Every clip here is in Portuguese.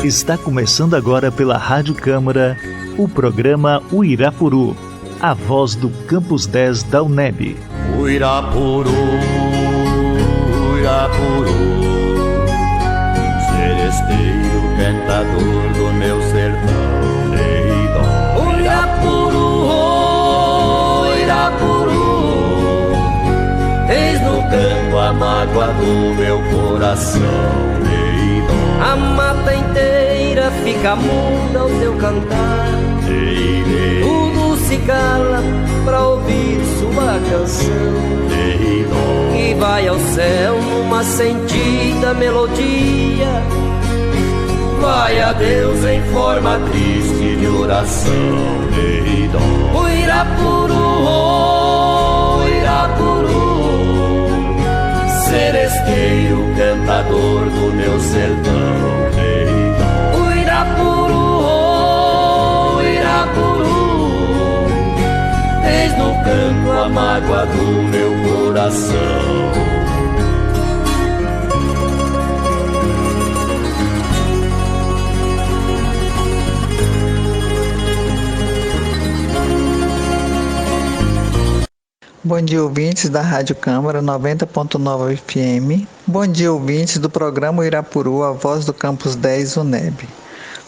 Está começando agora pela Rádio Câmara o programa Uirapuru, a voz do Campus 10 da UNEB. Uirapuru, Uirapuru, seresteiro cantador do meu sertão neidó. Uirapuru, Uirapuru, eis no canto a mágoa do meu coração. A mata inteira fica muda ao teu cantar, tudo se cala pra ouvir sua canção, que vai ao céu numa sentida melodia, vai a Deus em forma triste de oração. Uirapuru, Uirapuru, seresteiro cantador do meu sertão. Uirapuru, Uirapuru, eis no canto a mágoa do meu coração. Bom dia, ouvintes da Rádio Câmara 90.9 FM. Bom dia, ouvintes do programa Uirapuru, a voz do Campus 10 UNEB.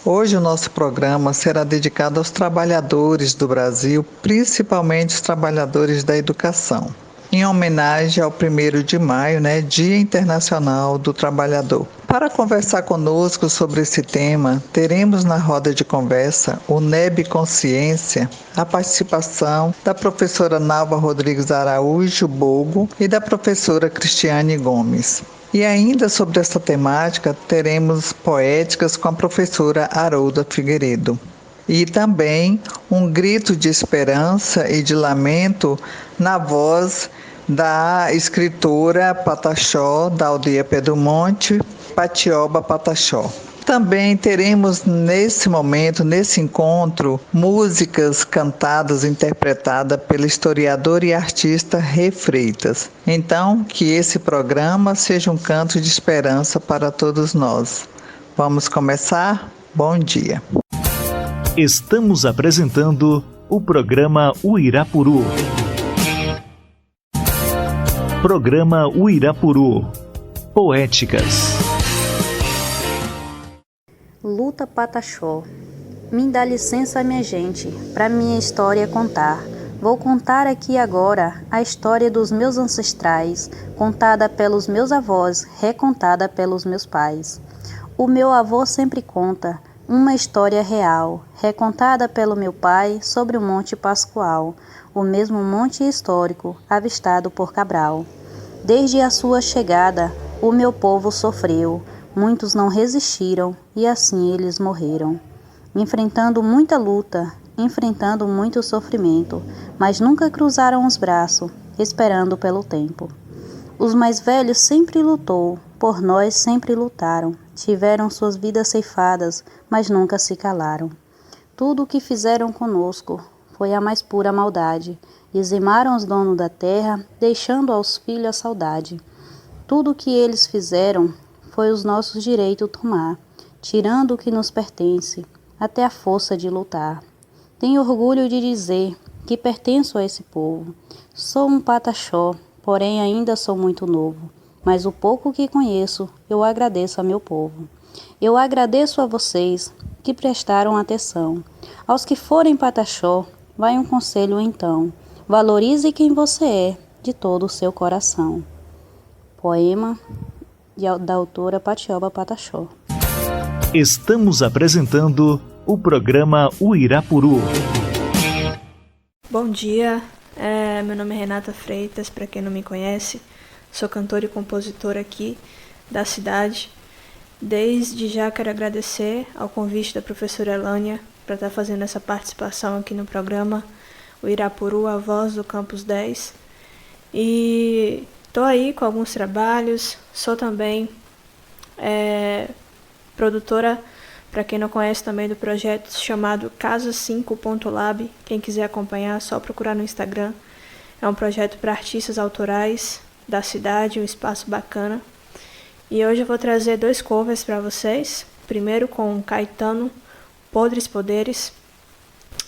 Hoje o nosso programa será dedicado aos trabalhadores do Brasil, principalmente os trabalhadores da educação, em homenagem ao 1º de maio, Dia Internacional do Trabalhador. Para conversar conosco sobre esse tema, teremos na roda de conversa o UNEB Consciência, a participação da professora Nalva Rodrigues Araújo Bogo e da professora Cristiane Gomes. E ainda sobre essa temática, teremos poéticas com a professora Harolda Figueiredo. E também um grito de esperança e de lamento na voz da escritora Pataxó, da aldeia Pedro Monte, Patioba Pataxó. Também teremos nesse momento, nesse encontro, músicas cantadas, interpretadas pela historiadora e artista Rê Freitas. Então, que esse programa seja um canto de esperança para todos nós. Vamos começar? Bom dia. Estamos apresentando o programa Uirapuru. Programa Uirapuru. Poéticas. Luta Pataxó. Me dá licença, minha gente, para minha história contar. Vou contar aqui agora a história dos meus ancestrais, contada pelos meus avós, recontada pelos meus pais. O meu avô sempre conta uma história real, recontada pelo meu pai sobre o Monte Pascoal, o mesmo monte histórico avistado por Cabral. Desde a sua chegada, o meu povo sofreu, muitos não resistiram e assim eles morreram. Enfrentando muita luta, enfrentando muito sofrimento, mas nunca cruzaram os braços, esperando pelo tempo. Os mais velhos sempre lutou, por nós sempre lutaram, tiveram suas vidas ceifadas, mas nunca se calaram. Tudo o que fizeram conosco foi a mais pura maldade, dizimaram os donos da terra, deixando aos filhos a saudade. Tudo o que eles fizeram foi os nossos direitos tomar, tirando o que nos pertence, até a força de lutar. Tenho orgulho de dizer que pertenço a esse povo. Sou um pataxó, porém ainda sou muito novo, mas o pouco que conheço, eu agradeço a meu povo. Eu agradeço a vocês que prestaram atenção. Aos que forem pataxó, vai um conselho então, valorize quem você é, de todo o seu coração. Poema da autora Patioba Pataxó. Estamos apresentando o programa Uirapuru. Bom dia, meu nome é Renata Freitas, para quem não me conhece, sou cantora e compositora aqui da cidade. Desde já quero agradecer ao convite da professora Elânia para estar fazendo essa participação aqui no programa Uirapuru, a voz do Campus 10. E estou aí com alguns trabalhos, sou também produtora, para quem não conhece também, do projeto chamado Casa5.lab. Quem quiser acompanhar, é só procurar no Instagram. É um projeto para artistas autorais da cidade, um espaço bacana. E hoje eu vou trazer 2 covers para vocês. primeiro com Caetano, Podres Poderes,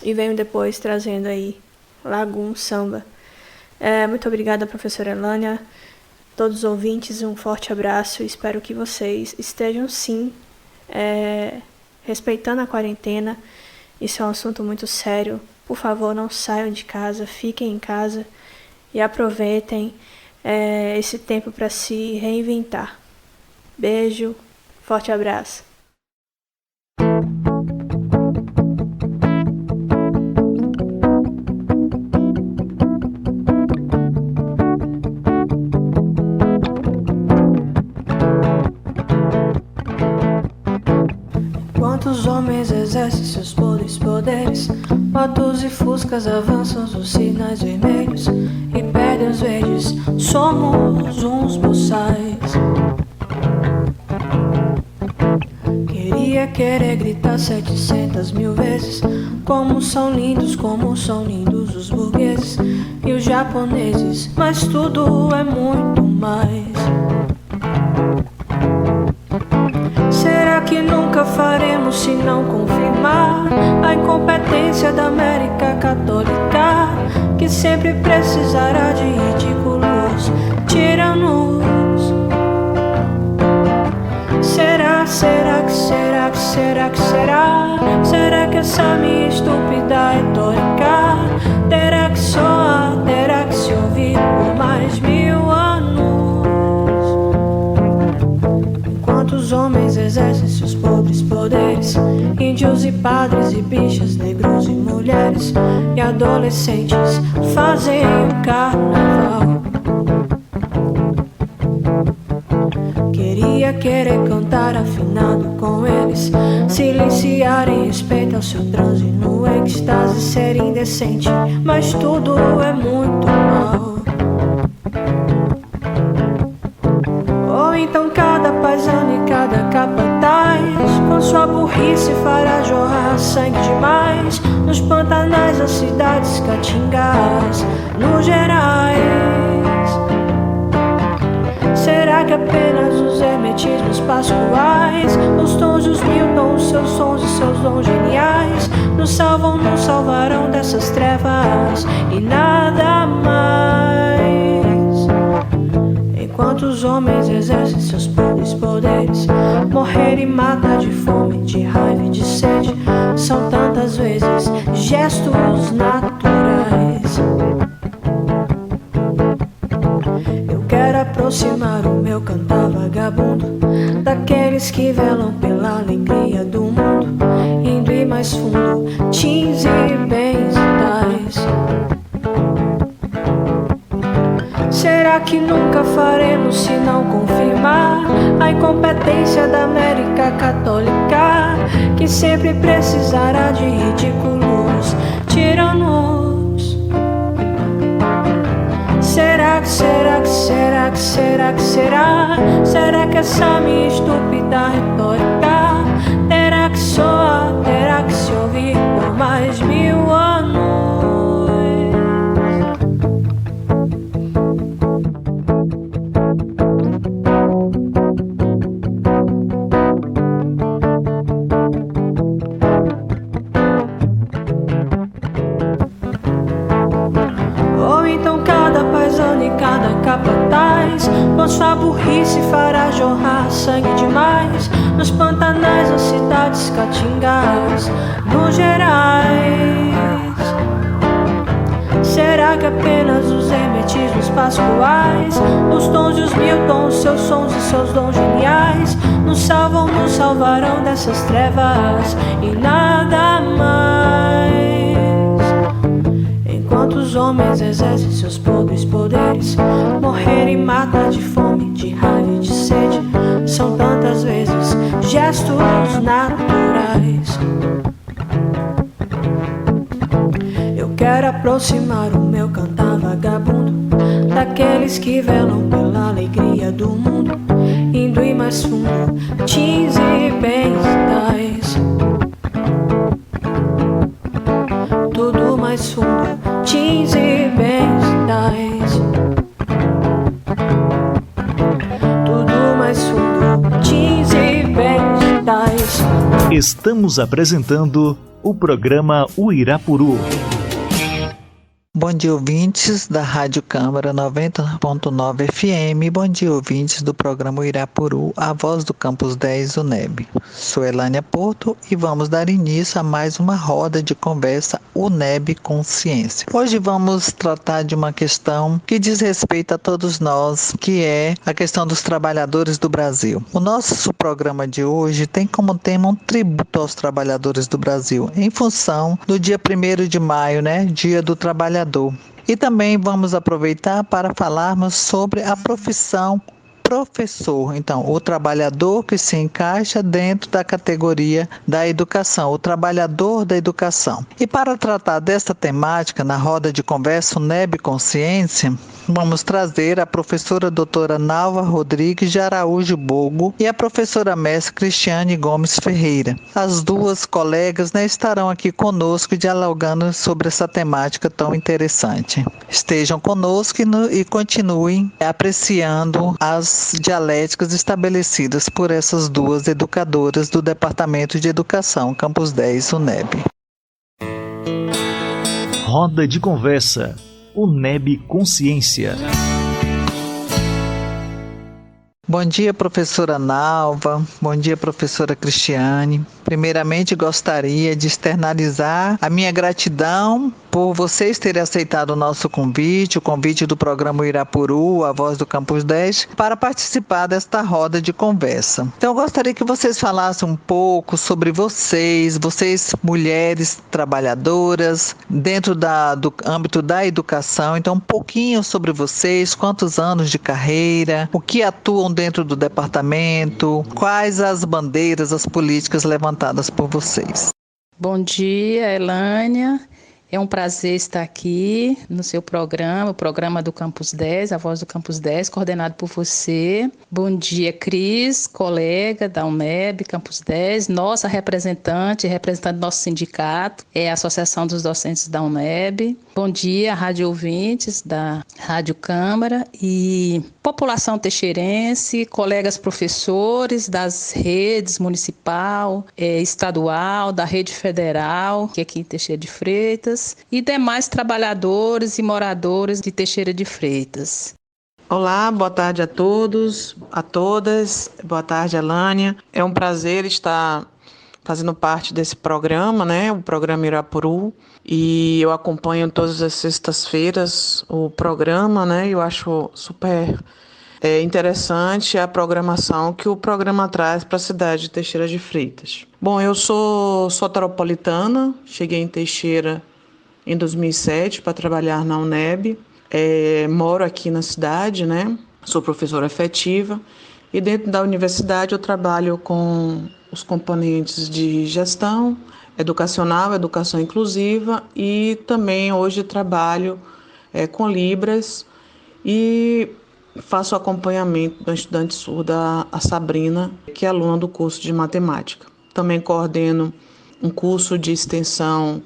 e venho depois trazendo aí Lagum Samba. Muito obrigada, professora Elânia, todos os ouvintes, um forte abraço. Espero que vocês estejam sim respeitando a quarentena. Isso é um assunto muito sério. Por favor, não saiam de casa, fiquem em casa e aproveitem esse tempo para se reinventar. Beijo, forte abraço. Quantos homens exercem seus poderes? Motos e fuscas avançam os sinais vermelhos e perdem os verdes. Somos uns boçais. Querer gritar 700 mil vezes como são lindos os burgueses e os japoneses, mas tudo é muito mais. Será que nunca faremos se não confirmar a incompetência da América Católica, que sempre precisará de ridículos tiranos? Será que essa minha estúpida retórica terá que soar, terá que se ouvir por mais 1000 anos? Enquanto os homens exercem seus podres poderes, índios e padres e bichas, negros e mulheres e adolescentes fazem o carnaval. Querer cantar afinado com eles, silenciar em respeito ao seu transe no êxtase, ser indecente, mas tudo é muito mal. Ou então cada paisano e cada capataz com sua burrice fará jorrar sangue demais nos pantanais das cidades caatingas, nos Gerais. Será que apenas os hermetismos pascuais, os tons, os mil tons, seus sons e seus dons geniais nos salvam, nos salvarão dessas trevas e nada mais? Enquanto os homens exercem seus poderes, morrer e matar de fome, de raiva e de sede são tantas vezes gestos naturais. Quero aproximar o meu cantar vagabundo daqueles que velam pela alegria do mundo, indo e mais fundo, teens e bens e tais. Será que nunca faremos se não confirmar a incompetência da América Católica, que sempre precisará de ridículos tiranos? Será que essa minha estúpida retórica terá que soar, terá que se ouvir por mais 1000 anos? Ou então cada paisano e cada capataz com sua burrice fará jorrar sangue demais nos pantanais das cidades caatingas, nos Gerais. Será que apenas os hermetismos pascuais, os tons e os mil tons, seus sons e seus dons geniais nos salvam, nos salvarão dessas trevas e nada mais? Enquanto os homens exercem seus poderes, morrer e matar de fome, de raiva e de sede são tantas vezes gestos naturais. Eu quero aproximar o meu cantar vagabundo daqueles que velam pela alegria do mundo, indo e mais fundo, teens e bens e tais. Tudo mais fundo, teens e bens e tais. Tudo mais fundo, teens e bens e tais. ruas. Estamos apresentando o programa Uirapuru. Bom dia, ouvintes da Rádio Câmara 90.9 FM. Bom dia, ouvintes do programa Uirapuru, a voz do Campus 10 UNEB. Sou Elânia Porto e vamos dar início a mais uma roda de conversa UNEB Consciência. Hoje vamos tratar de uma questão que diz respeito a todos nós, que é a questão dos trabalhadores do Brasil. O nosso programa de hoje tem como tema um tributo aos trabalhadores do Brasil, em função do dia 1º de maio, Dia do Trabalhador. E também vamos aproveitar para falarmos sobre a profissão professor. Então, o trabalhador que se encaixa dentro da categoria da educação, o trabalhador da educação. E para tratar desta temática, na roda de conversa UNEB Consciência, vamos trazer a professora doutora Nalva Rodrigues de Araújo Bogo e a professora mestre Cristiane Gomes Ferreira. As duas colegas estarão aqui conosco dialogando sobre essa temática tão interessante. Estejam conosco e continuem apreciando as dialéticas estabelecidas por essas duas educadoras do Departamento de Educação, Campus 10 UNEB. Roda de conversa UNEB Consciência. Bom dia, professora Nalva. Bom dia, professora Cristiane. Primeiramente, gostaria de externalizar a minha gratidão por vocês terem aceitado o nosso convite, o convite do programa Uirapuru, a voz do Campus 10, para participar desta roda de conversa. Então, eu gostaria que vocês falassem um pouco sobre vocês mulheres trabalhadoras, dentro do âmbito da educação. Então, um pouquinho sobre vocês, quantos anos de carreira, o que atuam dentro do departamento, quais as bandeiras, as políticas levantadas por vocês. Bom dia, Elânia. É um prazer estar aqui no seu programa, o programa do Campus 10, a voz do Campus 10, coordenado por você. Bom dia, Cris, colega da UNEB, Campus 10, nossa representante do nosso sindicato, é a Associação dos Docentes da UNEB. Bom dia, rádio ouvintes da Rádio Câmara e população teixeirense, colegas professores das redes municipal, estadual, da rede federal, que é aqui em Teixeira de Freitas, e demais trabalhadores e moradores de Teixeira de Freitas. Olá, boa tarde a todos, a todas. Boa tarde, Elânia. É um prazer estar fazendo parte desse programa, o programa Uirapuru. E eu acompanho todas as sextas-feiras o programa, eu acho super interessante a programação que o programa traz para a cidade de Teixeira de Freitas. Bom, eu sou soteropolitana, cheguei em Teixeira em 2007 para trabalhar na UNEB. Moro aqui na cidade, sou professora efetiva e dentro da universidade eu trabalho com os componentes de gestão educacional, educação inclusiva e também hoje trabalho com Libras e faço acompanhamento da estudante surda, a Sabrina, que é aluna do curso de matemática. Também coordeno um curso de extensão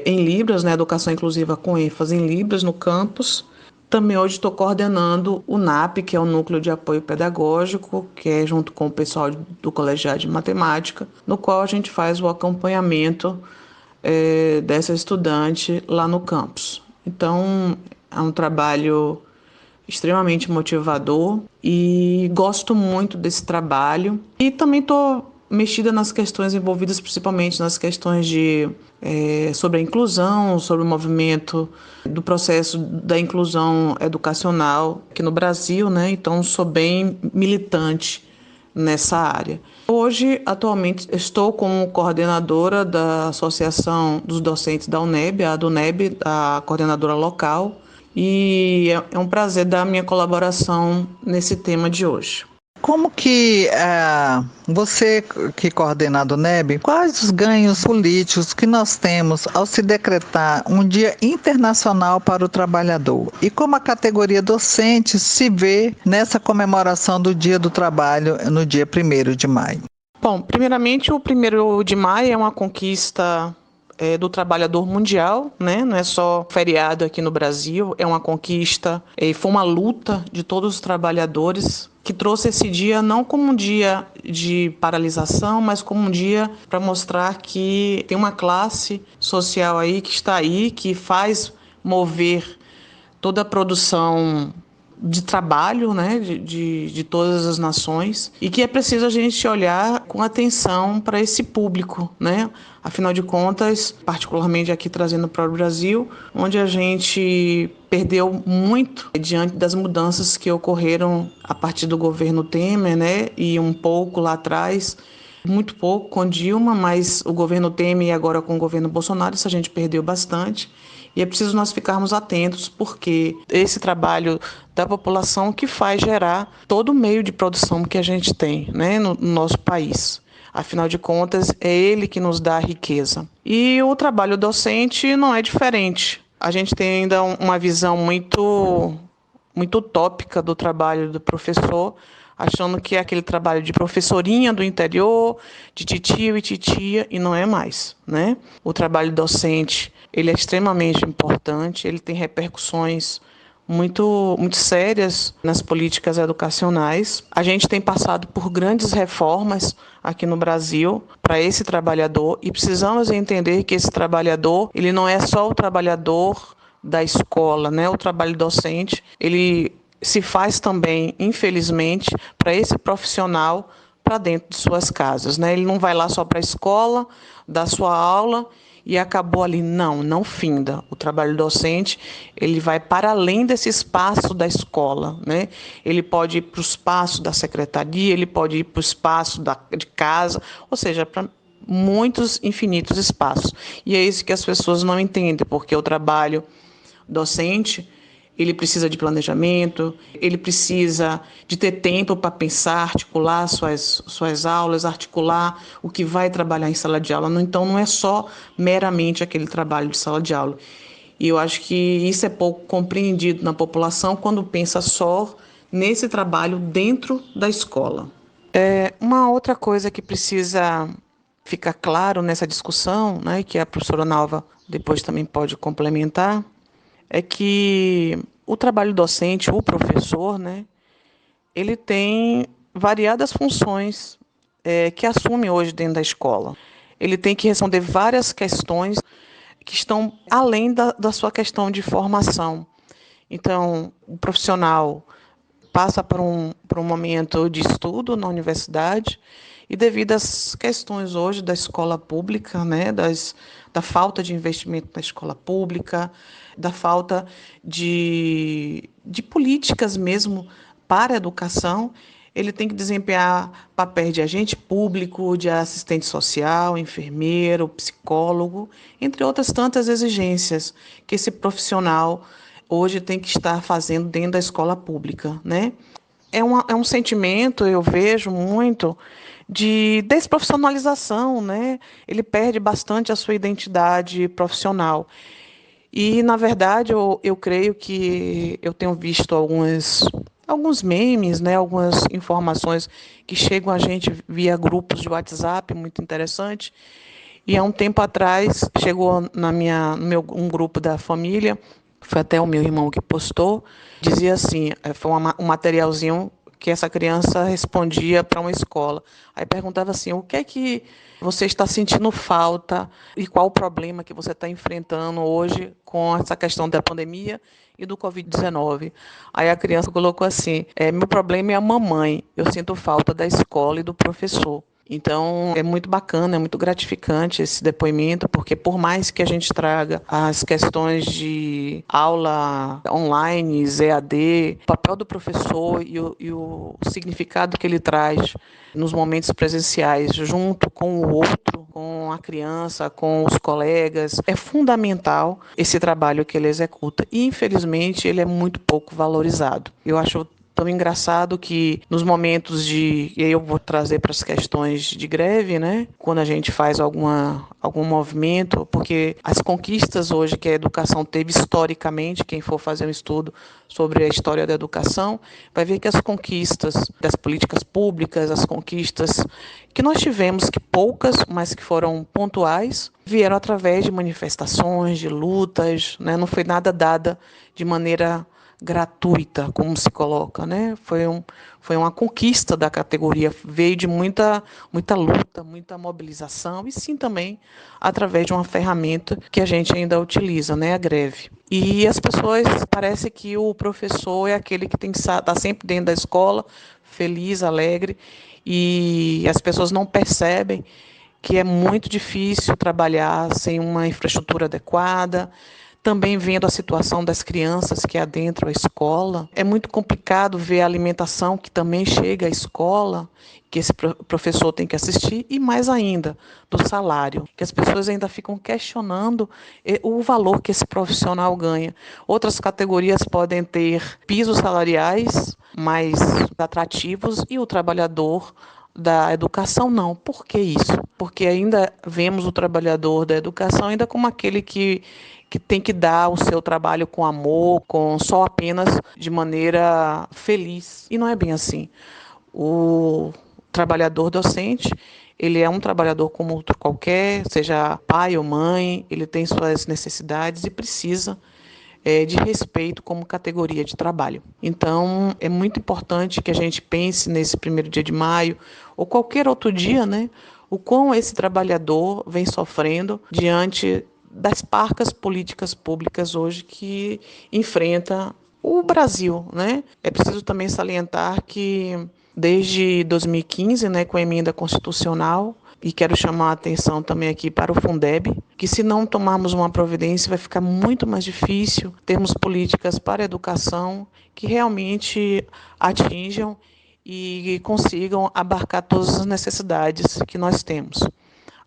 em Libras, educação inclusiva com ênfase em Libras no campus. Também hoje estou coordenando o NAP, que é o Núcleo de Apoio Pedagógico, que é junto com o pessoal do Colegiado de Matemática, no qual a gente faz o acompanhamento dessa estudante lá no campus. Então, é um trabalho extremamente motivador e gosto muito desse trabalho. E também estou mexida nas questões envolvidas, principalmente nas questões sobre a inclusão, sobre o movimento do processo da inclusão educacional aqui no Brasil, Então, sou bem militante nessa área. Hoje, atualmente, estou como coordenadora da Associação dos Docentes da UNEB, a DUNEB, a coordenadora local, e é um prazer dar a minha colaboração nesse tema de hoje. Como que você que coordena a DUNEB, quais os ganhos políticos que nós temos ao se decretar um dia internacional para o trabalhador? E como a categoria docente se vê nessa comemoração do Dia do Trabalho no dia 1º de maio? Bom, primeiramente o 1º de maio é uma conquista do trabalhador mundial, né? Não é só feriado aqui no Brasil, é uma conquista, foi uma luta de todos os trabalhadores que trouxe esse dia não como um dia de paralisação, mas como um dia para mostrar que tem uma classe social aí que está aí, que faz mover toda a produção de trabalho, né, de todas as nações, e que é preciso a gente olhar com atenção para esse público, né? Afinal de contas, particularmente aqui trazendo para o Brasil, onde a gente perdeu muito diante das mudanças que ocorreram a partir do governo Temer, né, e um pouco lá atrás, muito pouco com Dilma, mas o governo Temer e agora com o governo Bolsonaro, isso a gente perdeu bastante. E é preciso nós ficarmos atentos, porque esse trabalho da população que faz gerar todo o meio de produção que a gente tem, né, no nosso país. Afinal de contas, é ele que nos dá a riqueza. E o trabalho docente não é diferente. A gente tem ainda uma visão muito utópica do trabalho do professor, achando que é aquele trabalho de professorinha do interior, de titio e titia, e não é mais, né? O trabalho docente, ele é extremamente importante, ele tem repercussões muito sérias nas políticas educacionais. A gente tem passado por grandes reformas aqui no Brasil para esse trabalhador e precisamos entender que esse trabalhador, ele não é só o trabalhador da escola, né? O trabalho docente, ele se faz também, infelizmente, para esse profissional para dentro de suas casas, né? Ele não vai lá só para a escola, dar sua aula e acabou ali. Não finda. O trabalho docente, ele vai para além desse espaço da escola, né? Ele pode ir para o espaço da secretaria, ele pode ir para o espaço de casa, ou seja, para muitos, infinitos espaços. E é isso que as pessoas não entendem, porque o trabalho docente, ele precisa de planejamento, ele precisa de ter tempo para pensar, articular suas aulas, articular o que vai trabalhar em sala de aula. Então, não é só meramente aquele trabalho de sala de aula. E eu acho que isso é pouco compreendido na população quando pensa só nesse trabalho dentro da escola. Uma outra coisa que precisa ficar claro nessa discussão, né, que a professora Nalva depois também pode complementar, é que o trabalho docente, o professor, né, ele tem variadas funções que assume hoje dentro da escola. Ele tem que responder várias questões que estão além da sua questão de formação. Então, o profissional passa por um momento de estudo na universidade e devido às questões hoje da escola pública, né, da falta de investimento na escola pública, da falta de políticas mesmo para a educação, ele tem que desempenhar papéis de agente público, de assistente social, enfermeiro, psicólogo, entre outras tantas exigências que esse profissional hoje tem que estar fazendo dentro da escola pública, né? É um sentimento, eu vejo muito, de desprofissionalização, né? Ele perde bastante a sua identidade profissional. E, na verdade, eu creio que eu tenho visto alguns memes, né, algumas informações que chegam a gente via grupos de WhatsApp, muito interessante. E há um tempo atrás chegou um grupo da família, foi até o meu irmão que postou, dizia assim, foi um materialzinho que essa criança respondia para uma escola. Aí perguntava assim, o que é que você está sentindo falta e qual o problema que você está enfrentando hoje com essa questão da pandemia e do Covid-19. Aí a criança colocou assim, meu problema é a mamãe, eu sinto falta da escola e do professor. Então, é muito bacana, é muito gratificante esse depoimento, porque por mais que a gente traga as questões de aula online, EAD, o papel do professor e o significado que ele traz nos momentos presenciais, junto com o outro, com a criança, com os colegas, é fundamental esse trabalho que ele executa. E, infelizmente, ele é muito pouco valorizado. Eu acho Tão engraçado que nos momentos e aí eu vou trazer para as questões de greve, né? Quando a gente faz algum movimento, porque as conquistas hoje que a educação teve historicamente, quem for fazer um estudo sobre a história da educação, vai ver que as conquistas das políticas públicas, as conquistas que nós tivemos, que poucas, mas que foram pontuais, vieram através de manifestações, de lutas, né? Não foi nada dada de maneira gratuita, como se coloca, né? Foi uma conquista da categoria, veio de muita luta, muita mobilização, e sim também através de uma ferramenta que a gente ainda utiliza, né? A greve. E as pessoas, parece que o professor é aquele que tem que estar sempre dentro da escola, feliz, alegre, e as pessoas não percebem que é muito difícil trabalhar sem uma infraestrutura adequada. Também vendo a situação das crianças que adentram a escola, é muito complicado ver a alimentação que também chega à escola, que esse professor tem que assistir, e mais ainda, do salário, que as pessoas ainda ficam questionando o valor que esse profissional ganha. Outras categorias podem ter pisos salariais mais atrativos e o trabalhador da educação não. Por que isso? Porque ainda vemos o trabalhador da educação ainda como aquele que tem que dar o seu trabalho com amor, com só apenas de maneira feliz. E não é bem assim. O trabalhador docente, ele é um trabalhador como outro qualquer, seja pai ou mãe, ele tem suas necessidades e precisa de respeito como categoria de trabalho. Então, é muito importante que a gente pense nesse 1º dia de maio, ou qualquer outro dia, né, o quão esse trabalhador vem sofrendo diante das parcas políticas públicas hoje que enfrenta o Brasil, né? É preciso também salientar que desde 2015, né, com a emenda constitucional, e quero chamar a atenção também aqui para o Fundeb, que se não tomarmos uma providência vai ficar muito mais difícil termos políticas para a educação que realmente atinjam e consigam abarcar todas as necessidades que nós temos.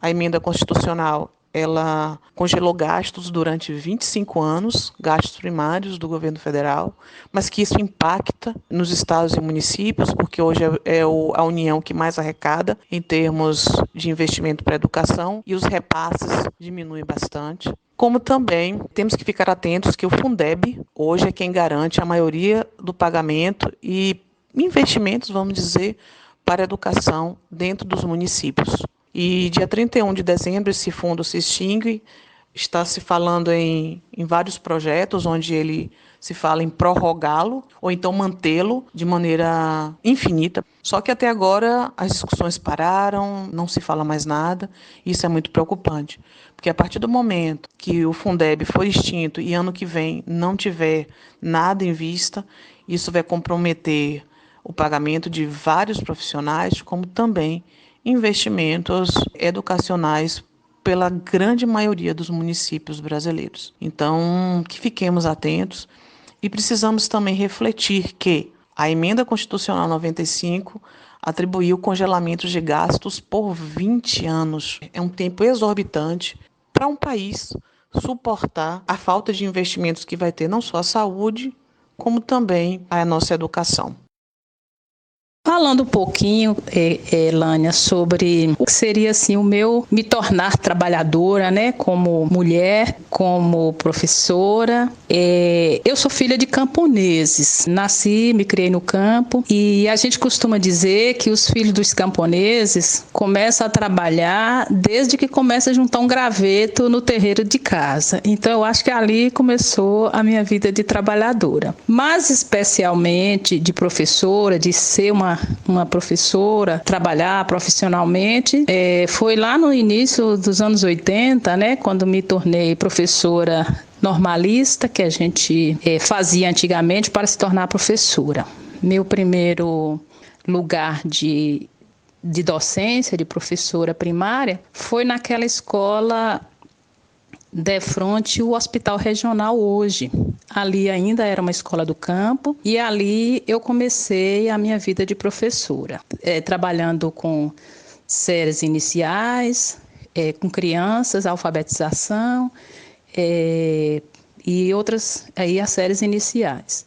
A emenda constitucional, ela congelou gastos durante 25 anos, gastos primários do governo federal, mas que isso impacta nos estados e municípios, porque hoje é a União que mais arrecada em termos de investimento para a educação, e os repasses diminuem bastante. Como também temos que ficar atentos que o Fundeb hoje é quem garante a maioria do pagamento e investimentos, vamos dizer, para a educação dentro dos municípios. E dia 31 de dezembro esse fundo se extingue, está se falando em vários projetos onde ele se fala em prorrogá-lo ou então mantê-lo de maneira infinita. Só que até agora as discussões pararam, não se fala mais nada, e isso é muito preocupante. Porque a partir do momento que o Fundeb for extinto e ano que vem não tiver nada em vista, isso vai comprometer o pagamento de vários profissionais, como também investimentos educacionais pela grande maioria dos municípios brasileiros. Então, que fiquemos atentos e precisamos também refletir que a Emenda Constitucional 95 atribuiu congelamentos de gastos por 20 anos. É um tempo exorbitante para um país suportar a falta de investimentos que vai ter não só a saúde, como também a nossa educação. Falando um pouquinho, Elânia, sobre o que seria assim, o meu me tornar trabalhadora, né, como mulher, como professora. Eu sou filha de camponeses, nasci, me criei no campo, e a gente costuma dizer que os filhos dos camponeses começam a trabalhar desde que começa a juntar um graveto no terreiro de casa. Então eu acho que ali começou a minha vida de trabalhadora. Mas especialmente de professora, de ser uma professora, trabalhar profissionalmente, foi lá no início dos anos 80, né, quando me tornei professora normalista, que a gente fazia antigamente para se tornar professora. Meu primeiro lugar de docência, de professora primária, foi naquela escola de frente o Hospital Regional hoje. Ali ainda era uma escola do campo, e ali eu comecei a minha vida de professora, trabalhando com séries iniciais, com crianças, alfabetização, e outras, aí as séries iniciais.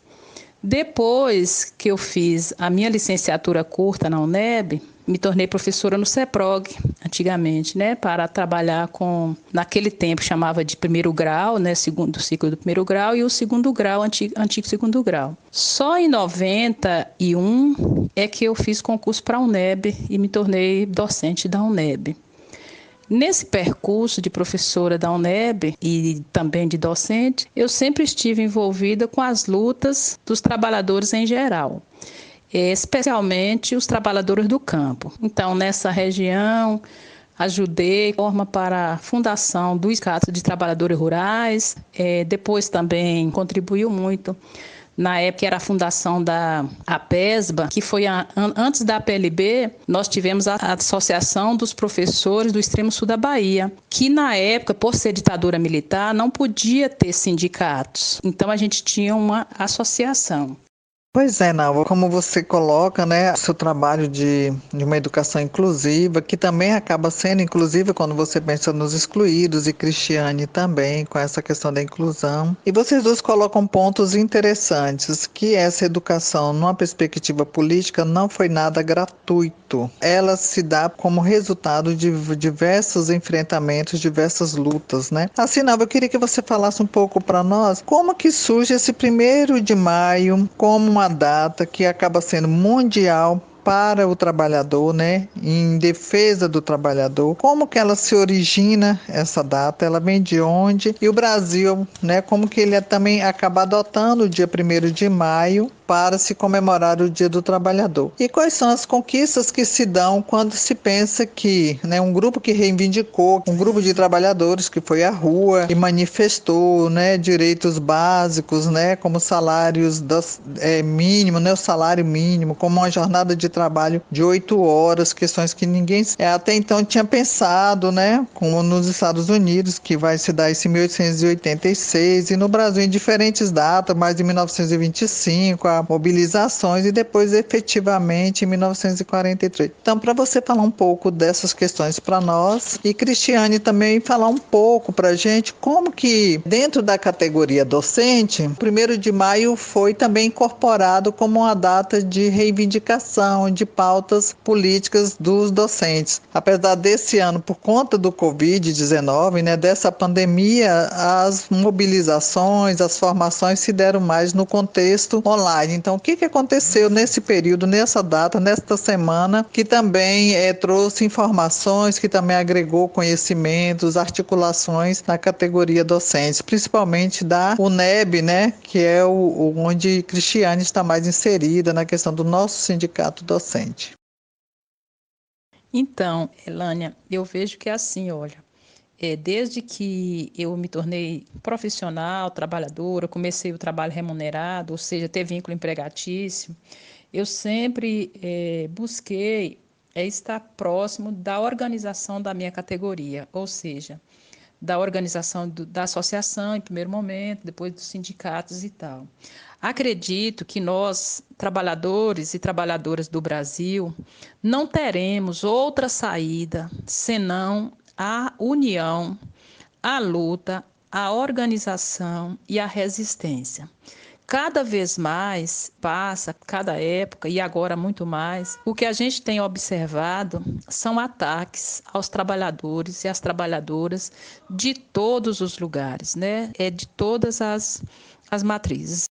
Depois que eu fiz a minha licenciatura curta na UNEB, me tornei professora no CEPROG, antigamente, né, para trabalhar com, naquele tempo chamava de primeiro grau, né, segundo ciclo do primeiro grau, e o segundo grau, antigo segundo grau. Só em 91 é que eu fiz concurso para a UNEB e me tornei docente da UNEB. Nesse percurso de professora da UNEB e também de docente, eu sempre estive envolvida com as lutas dos trabalhadores em geral, especialmente os trabalhadores do campo. Então, nessa região, ajudei forma para a fundação do Sindicato de Trabalhadores Rurais, depois também contribuiu muito na época era a fundação da APESBA, que foi antes da APLB, nós tivemos a Associação dos Professores do Extremo Sul da Bahia, que na época, por ser ditadura militar, não podia ter sindicatos. Então a gente tinha uma associação. Pois é, Nalva, como você coloca, né, seu trabalho de uma educação inclusiva, que também acaba sendo inclusiva quando você pensa nos excluídos, e Cristiane também, com essa questão da inclusão. E vocês dois colocam pontos interessantes, que essa educação, numa perspectiva política, não foi nada gratuito. Ela se dá como resultado de diversos enfrentamentos, diversas lutas, né? Assim, Nalva, eu queria que você falasse um pouco para nós como que surge esse 1º de maio como uma data que acaba sendo mundial para o trabalhador, né, em defesa do trabalhador. Como que ela se origina, essa data? Ela vem de onde? E o Brasil, né, como que ele também acaba adotando o dia 1º de maio para se comemorar o Dia do Trabalhador. E quais são as conquistas que se dão quando se pensa que, né, um grupo que reivindicou, um grupo de trabalhadores que foi à rua e manifestou, né, direitos básicos, né, como salários mínimo, né, o salário mínimo, como uma jornada de trabalho de 8 horas, questões que ninguém até então tinha pensado, né, como nos Estados Unidos, que vai se dar em 1886, e no Brasil em diferentes datas, mas em 1925, mobilizações, e depois efetivamente em 1943. Então, para você falar um pouco dessas questões para nós, e Cristiane também falar um pouco para a gente como que dentro da categoria docente, 1º de maio foi também incorporado como uma data de reivindicação de pautas políticas dos docentes. Apesar desse ano, por conta do Covid-19, né, dessa pandemia, as mobilizações, as formações se deram mais no contexto online. Então, o que aconteceu nesse período, nessa data, nesta semana, que também trouxe informações, que também agregou conhecimentos, articulações na categoria docentes, principalmente da UNEB, né, que é onde Cristiane está mais inserida na questão do nosso sindicato docente. Então, Elânia, eu vejo que é assim, olha, desde que eu me tornei profissional, trabalhadora, comecei o trabalho remunerado, ou seja, ter vínculo empregatício, eu sempre busquei estar próximo da organização da minha categoria, ou seja, da organização da associação em primeiro momento, depois dos sindicatos e tal. Acredito que nós, trabalhadores e trabalhadoras do Brasil, não teremos outra saída senão a união, a luta, a organização e a resistência. Cada vez mais passa, cada época e agora muito mais, o que a gente tem observado são ataques aos trabalhadores e às trabalhadoras de todos os lugares, né? De todas as matrizes.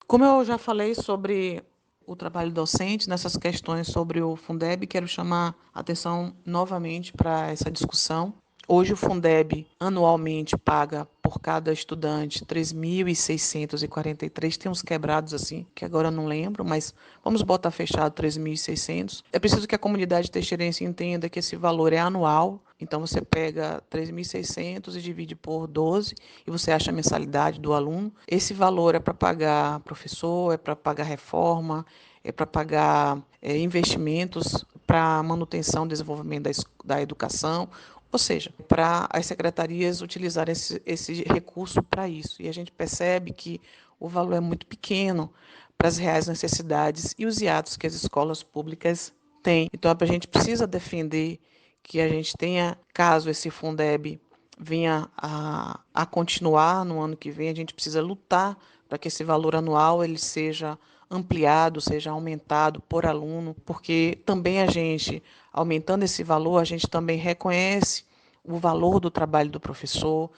Como eu já falei sobre o trabalho docente, nessas questões sobre o Fundeb, quero chamar a atenção novamente para essa discussão. Hoje o Fundeb anualmente paga por cada estudante 3.643, tem uns quebrados assim, que agora eu não lembro, mas vamos botar fechado 3.600. É preciso que a comunidade teixeirense entenda que esse valor é anual, então você pega 3.600 e divide por 12 e você acha a mensalidade do aluno. Esse valor é para pagar professor, é para pagar reforma, é para pagar investimentos para manutenção e desenvolvimento da educação, ou seja, para as secretarias utilizarem esse recurso para isso. E a gente percebe que o valor é muito pequeno para as reais necessidades e os hiatos que as escolas públicas têm. Então, a gente precisa defender que a gente tenha, caso esse Fundeb venha a continuar no ano que vem, a gente precisa lutar para que esse valor anual ele seja ampliado, seja aumentado por aluno, porque também a gente, aumentando esse valor, a gente também reconhece o valor do trabalho do professor.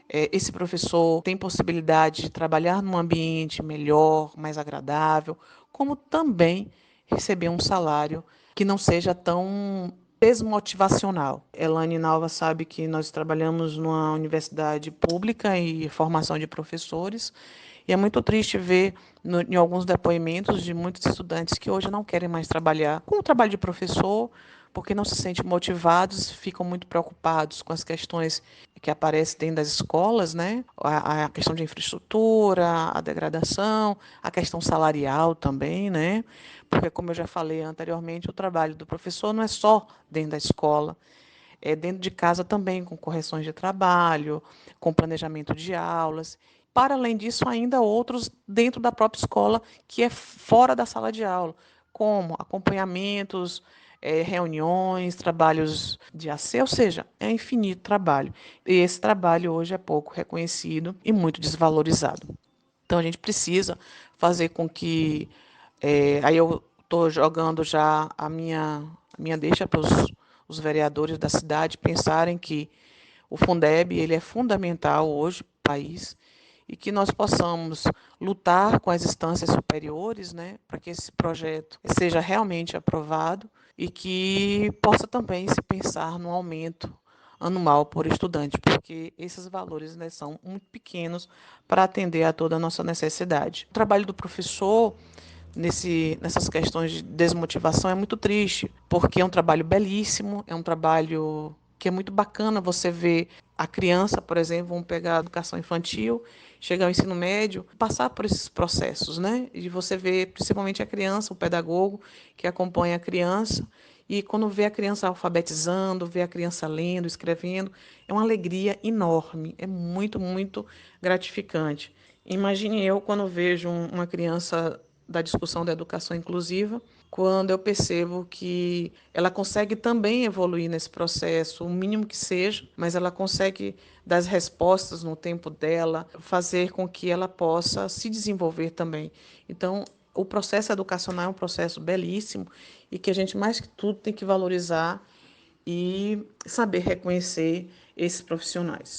Esse professor tem possibilidade de trabalhar num ambiente melhor, mais agradável, como também receber um salário que não seja tão desmotivacional. Elane Nalva sabe que nós trabalhamos numa universidade pública e formação de professores, e é muito triste ver em alguns depoimentos de muitos estudantes que hoje não querem mais trabalhar com o trabalho de professor, porque não se sentem motivados, ficam muito preocupados com as questões que aparecem dentro das escolas, né? A questão de infraestrutura, a degradação, a questão salarial também, né? Porque, como eu já falei anteriormente, o trabalho do professor não é só dentro da escola, é dentro de casa também, com correções de trabalho, com planejamento de aulas. Para além disso, ainda outros dentro da própria escola, que é fora da sala de aula, como acompanhamentos, reuniões, trabalhos de AC, ou seja, é infinito trabalho. E esse trabalho hoje é pouco reconhecido e muito desvalorizado. Então, a gente precisa fazer com que... aí eu estou jogando já a minha deixa para os vereadores da cidade pensarem que o Fundeb ele é fundamental hoje para o país, e que nós possamos lutar com as instâncias superiores, né, para que esse projeto seja realmente aprovado e que possa também se pensar no aumento anual por estudante, porque esses valores, né, são muito pequenos para atender a toda a nossa necessidade. O trabalho do professor nessas questões de desmotivação é muito triste, porque é um trabalho belíssimo, é um trabalho que é muito bacana você ver a criança, por exemplo, vamos pegar a educação infantil, chegar ao ensino médio, passar por esses processos, né? E você vê principalmente a criança, o pedagogo que acompanha a criança, e quando vê a criança alfabetizando, vê a criança lendo, escrevendo, é uma alegria enorme, é muito, muito gratificante. Imagine eu quando vejo uma criança da discussão da educação inclusiva, quando eu percebo que ela consegue também evoluir nesse processo, o mínimo que seja, mas ela consegue dar as respostas no tempo dela, fazer com que ela possa se desenvolver também. Então, o processo educacional é um processo belíssimo e que a gente, mais que tudo, tem que valorizar e saber reconhecer esses profissionais.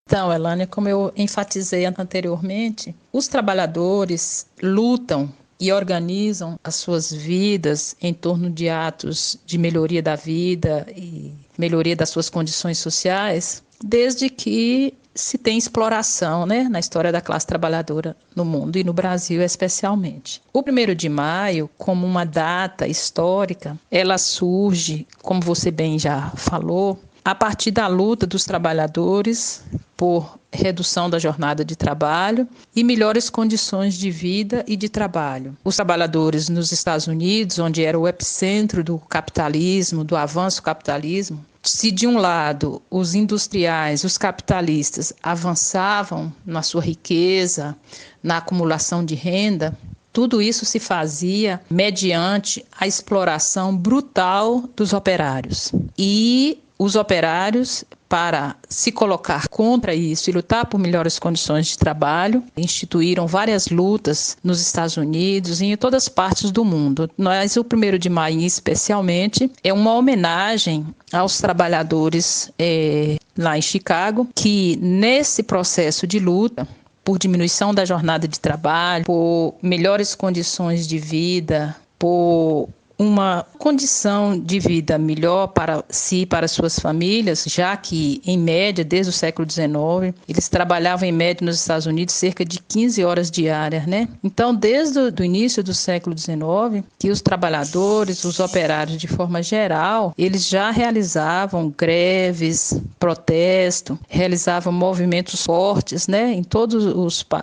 Então, Elânia, como eu enfatizei anteriormente, os trabalhadores lutam e organizam as suas vidas em torno de atos de melhoria da vida e melhoria das suas condições sociais, desde que se tem exploração, né, na história da classe trabalhadora no mundo e no Brasil especialmente. O 1º de maio, como uma data histórica, ela surge, como você bem já falou, a partir da luta dos trabalhadores por redução da jornada de trabalho e melhores condições de vida e de trabalho. Os trabalhadores nos Estados Unidos, onde era o epicentro do capitalismo, do avanço do capitalismo, se de um lado os industriais, os capitalistas avançavam na sua riqueza, na acumulação de renda, tudo isso se fazia mediante a exploração brutal dos operários. E os operários, para se colocar contra isso e lutar por melhores condições de trabalho, instituíram várias lutas nos Estados Unidos e em todas as partes do mundo. Mas o 1º de maio, especialmente, é uma homenagem aos trabalhadores lá em Chicago, que nesse processo de luta, por diminuição da jornada de trabalho, por melhores condições de vida, por uma condição de vida melhor para si e para suas famílias, já que, em média, desde o século XIX, eles trabalhavam, em média, nos Estados Unidos, cerca de 15 horas diárias, né? Então, desde o início do século XIX, que os trabalhadores, os operários, de forma geral, eles já realizavam greves, protesto, realizavam movimentos fortes, né, em todos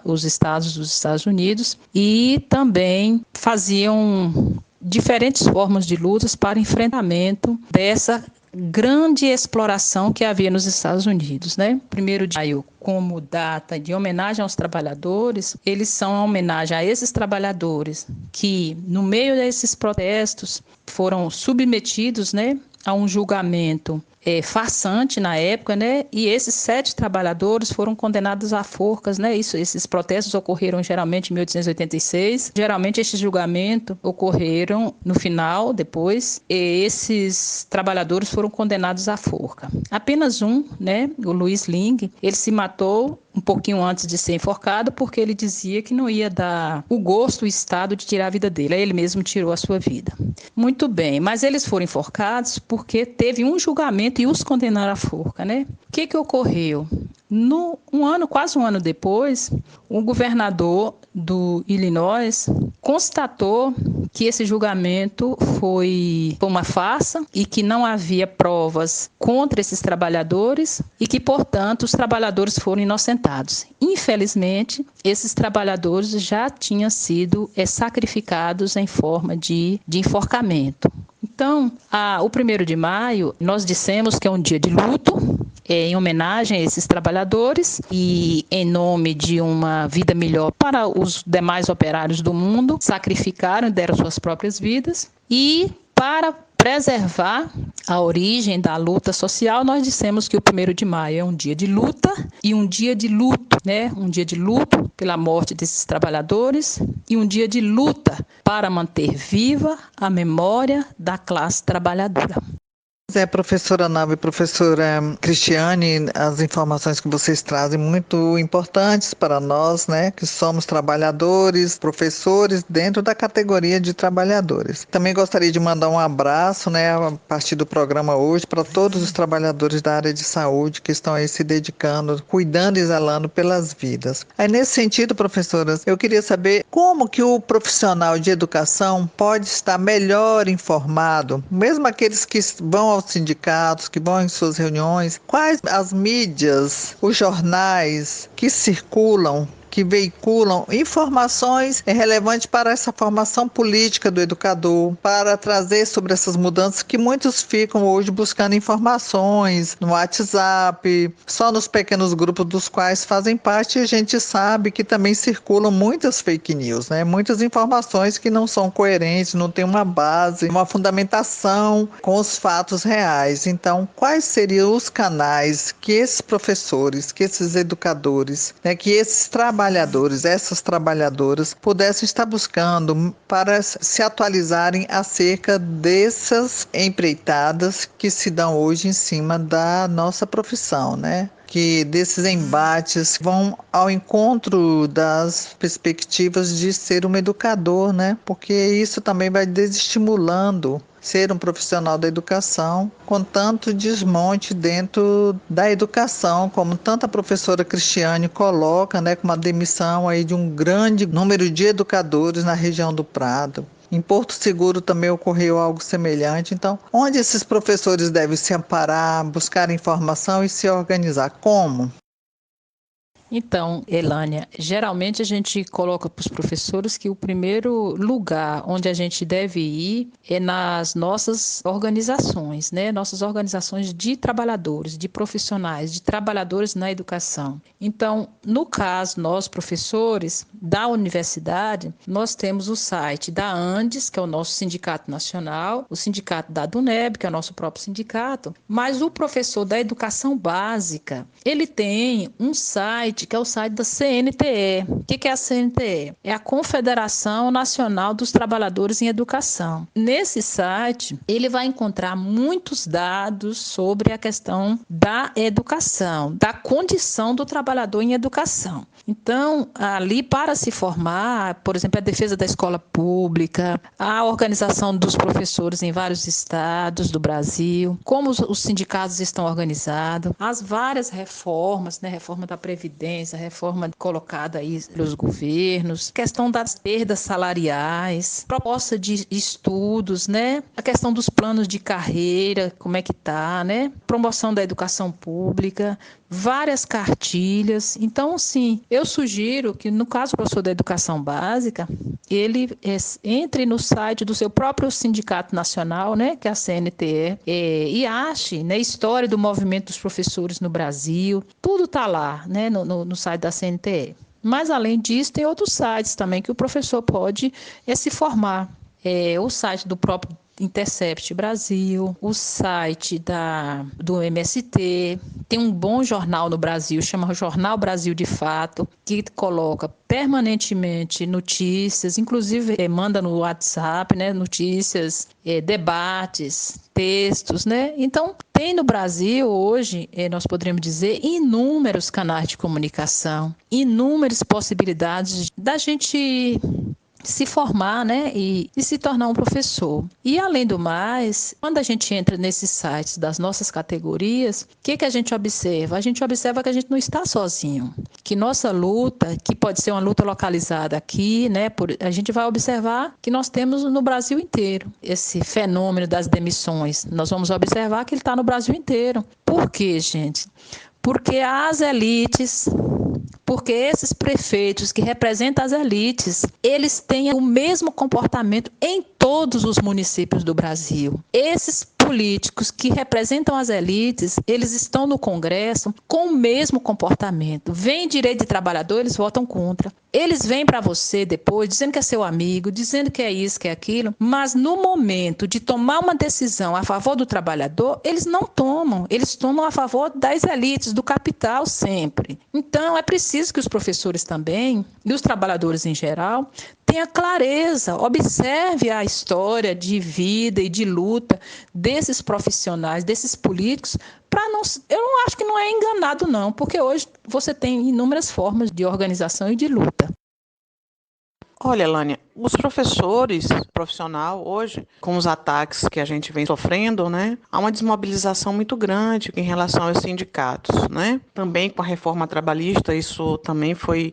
os estados dos Estados Unidos, e também faziam diferentes formas de lutas para enfrentamento dessa grande exploração que havia nos Estados Unidos, né? 1º de maio, como data de homenagem aos trabalhadores, eles são uma homenagem a esses trabalhadores que, no meio desses protestos, foram submetidos, né, a um julgamento farsante na época, né? E esses 7 trabalhadores foram condenados a forcas, né? Esses protestos ocorreram geralmente em 1886. Geralmente esses julgamentos ocorreram no final, depois, e esses trabalhadores foram condenados à forca. Apenas um, né? O Luiz Ling, ele se matou um pouquinho antes de ser enforcado, porque ele dizia que não ia dar o gosto, o estado de tirar a vida dele. Aí ele mesmo tirou a sua vida. Muito bem, mas eles foram enforcados porque teve um julgamento e os condenaram à forca, né? O que ocorreu? Quase um ano depois, o governador do Illinois constatou que esse julgamento foi uma farsa e que não havia provas contra esses trabalhadores e que, portanto, os trabalhadores foram inocentados. Infelizmente, esses trabalhadores já tinham sido sacrificados em forma de enforcamento. Então, o 1º de maio, nós dissemos que é um dia de luto, em homenagem a esses trabalhadores e em nome de uma vida melhor para os demais operários do mundo, sacrificaram e deram suas próprias vidas. E para preservar a origem da luta social, nós dissemos que o 1º de maio é um dia de luta e um dia de luto, né? Um dia de luto pela morte desses trabalhadores e um dia de luta para manter viva a memória da classe trabalhadora. Professora Nava e professora Cristiane, as informações que vocês trazem muito importantes para nós, né, que somos trabalhadores, professores dentro da categoria de trabalhadores. Também gostaria de mandar um abraço, né, a partir do programa hoje, para todos os trabalhadores da área de saúde que estão aí se dedicando, cuidando e zelando pelas vidas. Aí, nesse sentido, professoras, eu queria saber como que o profissional de educação pode estar melhor informado, mesmo aqueles que vão aos sindicatos, que vão em suas reuniões, quais as mídias, os jornais que circulam, que veiculam informações relevantes para essa formação política do educador, para trazer sobre essas mudanças que muitos ficam hoje buscando informações no WhatsApp, só nos pequenos grupos dos quais fazem parte, e a gente sabe que também circulam muitas fake news, né? Muitas informações que não são coerentes, não tem uma base, uma fundamentação com os fatos reais. Então, quais seriam os canais que esses professores, que esses educadores, né, que esses trabalhadores, essas trabalhadoras pudessem estar buscando para se atualizarem acerca dessas empreitadas que se dão hoje em cima da nossa profissão, né? Que desses embates vão ao encontro das perspectivas de ser um educador, né? Porque isso também vai desestimulando ser um profissional da educação, com tanto desmonte dentro da educação, como tanta professora Cristiane coloca, né, com uma demissão aí de um grande número de educadores na região do Prado. Em Porto Seguro também ocorreu algo semelhante. Então, onde esses professores devem se amparar, buscar informação e se organizar? Como? Então, Elânia, geralmente a gente coloca para os professores que o primeiro lugar onde a gente deve ir é nas nossas organizações, né? Nossas organizações de trabalhadores, de profissionais, de trabalhadores na educação. Então, no caso, nós professores da universidade, nós temos o site da ANDES, que é o nosso sindicato nacional, o sindicato da DUNEB, que é o nosso próprio sindicato, mas o professor da educação básica, ele tem um site que é o site da CNTE. O que é a CNTE? É a Confederação Nacional dos Trabalhadores em Educação. Nesse site, ele vai encontrar muitos dados sobre a questão da educação, da condição do trabalhador em educação. Então, ali para se formar, por exemplo, a defesa da escola pública, a organização dos professores em vários estados do Brasil, como os sindicatos estão organizados, as várias reformas, né, reforma da Previdência, reforma colocada aí pelos governos, questão das perdas salariais, proposta de estudos, né, a questão dos planos de carreira, como é que tá, né, promoção da educação pública, várias cartilhas. Então, sim, eu sugiro que, no caso do professor da educação básica, ele entre no site do seu próprio sindicato nacional, né, que é a CNTE, e ache, né, história do movimento dos professores no Brasil. Tudo está lá, né, no site da CNTE. Mas, além disso, tem outros sites também que o professor pode se formar. O site do próprio Intercept Brasil, o site do MST, tem um bom jornal no Brasil, chama Jornal Brasil de Fato, que coloca permanentemente notícias, inclusive manda no WhatsApp, né, notícias, debates, textos, né? Então, tem no Brasil hoje, nós poderíamos dizer, inúmeros canais de comunicação, inúmeras possibilidades da gente se formar, né, e se tornar um professor. E, além do mais, quando a gente entra nesses sites das nossas categorias, o que a gente observa? A gente observa que a gente não está sozinho, que nossa luta, que pode ser uma luta localizada aqui, né, a gente vai observar que nós temos no Brasil inteiro esse fenômeno das demissões. Nós vamos observar que ele está no Brasil inteiro. Por quê, gente? Porque as elites, porque esses prefeitos que representam as elites, eles têm o mesmo comportamento em todos os municípios do Brasil. Esses políticos que representam as elites, eles estão no Congresso com o mesmo comportamento. Vem direito de trabalhador, eles votam contra. Eles vêm para você depois dizendo que é seu amigo, dizendo que é isso, que é aquilo, mas no momento de tomar uma decisão a favor do trabalhador, eles não tomam. Eles tomam a favor das elites, do capital sempre. Então, é preciso que os professores também, e os trabalhadores em geral, tenha clareza, observe a história de vida e de luta desses profissionais, desses políticos, para não, eu não acho que não é enganado não, porque hoje você tem inúmeras formas de organização e de luta. Olha, Elânia, os professores profissional hoje, com os ataques que a gente vem sofrendo, né, há uma desmobilização muito grande em relação aos sindicatos, né? Também com a reforma trabalhista, isso também foi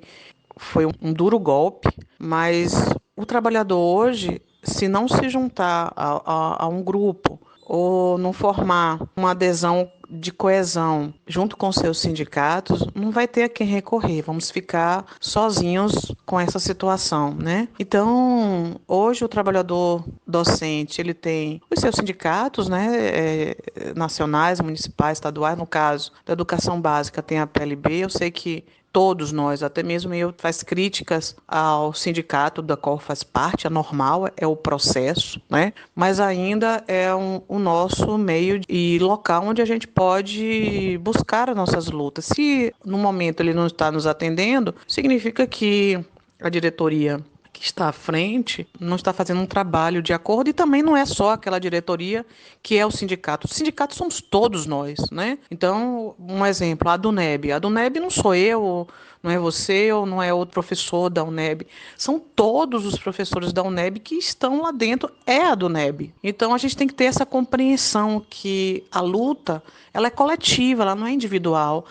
um duro golpe, mas o trabalhador hoje, se não se juntar a um grupo ou não formar uma adesão de coesão junto com seus sindicatos, não vai ter a quem recorrer. Vamos ficar sozinhos com essa situação, né? Então, hoje o trabalhador docente, ele tem os seus sindicatos, né, nacionais, municipais, estaduais. No caso da educação básica, tem a PLB. Eu sei que todos nós, até mesmo eu, faz críticas ao sindicato da qual faz parte, é normal, é o processo, né? Mas ainda é o nosso meio e local onde a gente pode buscar as nossas lutas. Se no momento ele não está nos atendendo, significa que a diretoria que está à frente não está fazendo um trabalho de acordo, e também não é só aquela diretoria que é o sindicato. O sindicato somos todos nós, né? Então, um exemplo, a DUNEB. A DUNEB não sou eu, não é você ou não é outro professor da UNEB. São todos os professores da UNEB que estão lá dentro, é a DUNEB. Então, a gente tem que ter essa compreensão que a luta, ela é coletiva, ela não é individual.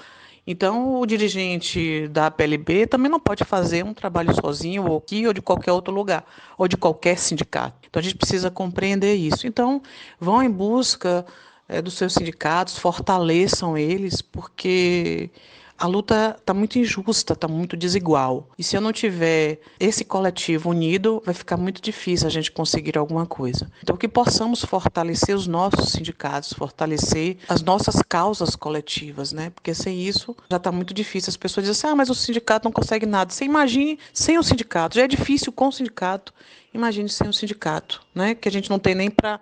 Então, o dirigente da PLB também não pode fazer um trabalho sozinho, ou aqui, ou de qualquer outro lugar, ou de qualquer sindicato. Então, a gente precisa compreender isso. Então, vão em busca dos seus sindicatos, fortaleçam eles, porque a luta está muito injusta, está muito desigual. E se eu não tiver esse coletivo unido, vai ficar muito difícil a gente conseguir alguma coisa. Então, que possamos fortalecer os nossos sindicatos, fortalecer as nossas causas coletivas, né? Porque sem isso já está muito difícil. As pessoas dizem assim, mas o sindicato não consegue nada. Você imagine sem o sindicato. Já é difícil com o sindicato. Imagine sem o sindicato, né? Que a gente não tem nem para